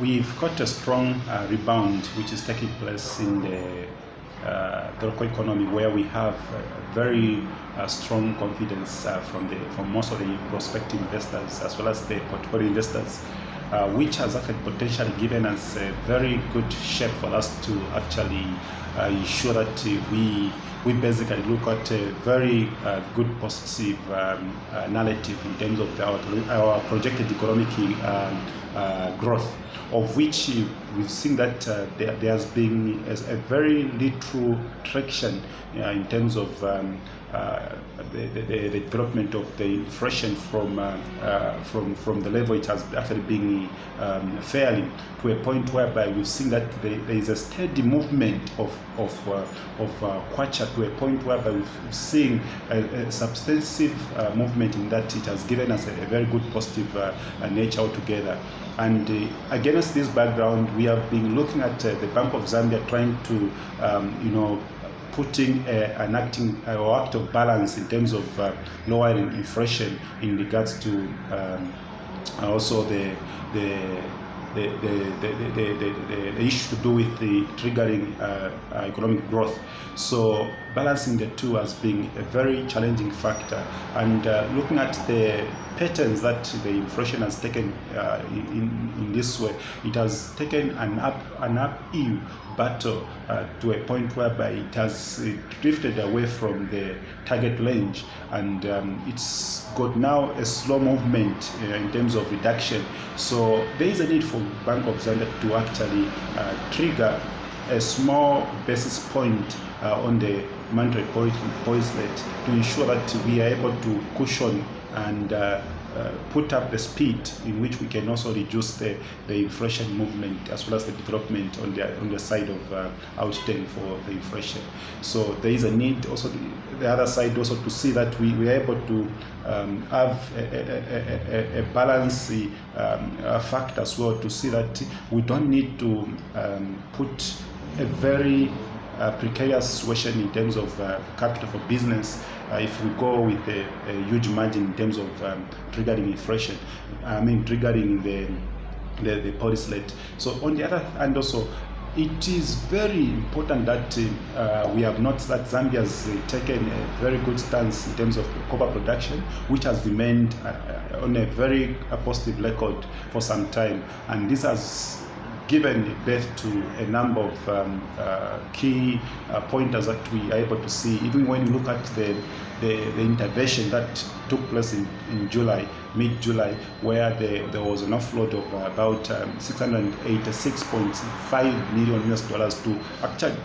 we've got a strong rebound which is taking place in the local economy, where we have very strong confidence from most of the prospective investors as well as the portfolio investors, which has actually potentially given us a very good shape for us to actually ensure that we basically look at a very good positive narrative in terms of our projected economic growth, of which we've seen that there has been a very little traction in terms of the development of the inflation from the level it has actually been fairly, to a point whereby we've seen that there is a steady movement of kwacha, to a point whereby we've seen a substantive movement in that it has given us a very good positive nature altogether. And against this background, we have been looking at the Bank of Zambia trying to putting an act of balance in terms of lowering inflation in regards to also the issue to do with the triggering economic growth. So balancing the two has been a very challenging factor, and looking at the patterns that the inflation has taken in this way, it has taken an uphill battle to a point whereby it has drifted away from the target range, and it's got now a slow movement in terms of reduction. So there is a need for Bank of Zambia to actually trigger a small basis point on the monetary policy rate to ensure that we are able to cushion and put up the speed in which we can also reduce the inflation movement as well as the development on the side of outstanding for the inflation. So there is a need also the other side also to see that we are able to have a balance fact as well, to see that we don't need to put a very precarious situation in terms of capital for business if we go with a huge margin in terms of triggering inflation, triggering the policy rate. So on the other hand also, it is very important that we have noticed that Zambia has taken a very good stance in terms of copper production, which has remained on a very positive record for some time, and this has given birth to a number of key pointers that we are able to see, even when you look at the intervention that took place in July, mid-July, where there was an offload of about $686.5 million to actually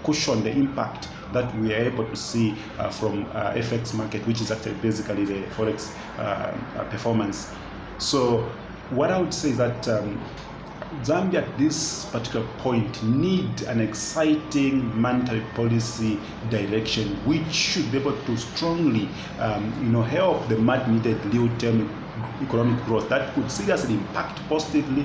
cushion the impact that we are able to see from FX market, which is actually basically the forex performance. So what I would say is that Zambia at this particular point need an exciting monetary policy direction, which should be able to strongly help the much needed real-term economic growth that could seriously impact positively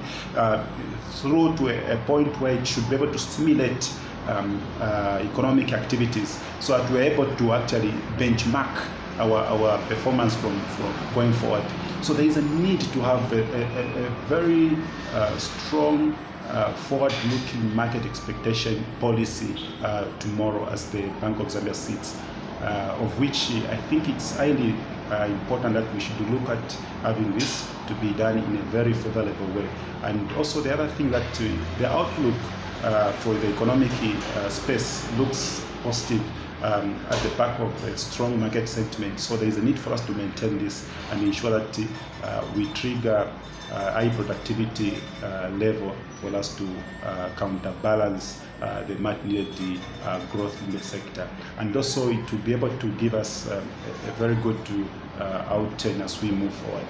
through to a point where it should be able to stimulate economic activities, so that we're able to actually benchmark our performance from going forward. So there is a need to have a very strong forward-looking market expectation policy tomorrow as the Bank of Zambia sits, of which I think it's highly important that we should look at having this to be done in a very favorable way. And also the other thing that the outlook for the economic space looks positive at the back of a strong market sentiment. So there is a need for us to maintain this and ensure that we trigger high productivity level for us to counterbalance the much needed growth in the sector, and also it will be able to give us a very good outturn as we move forward.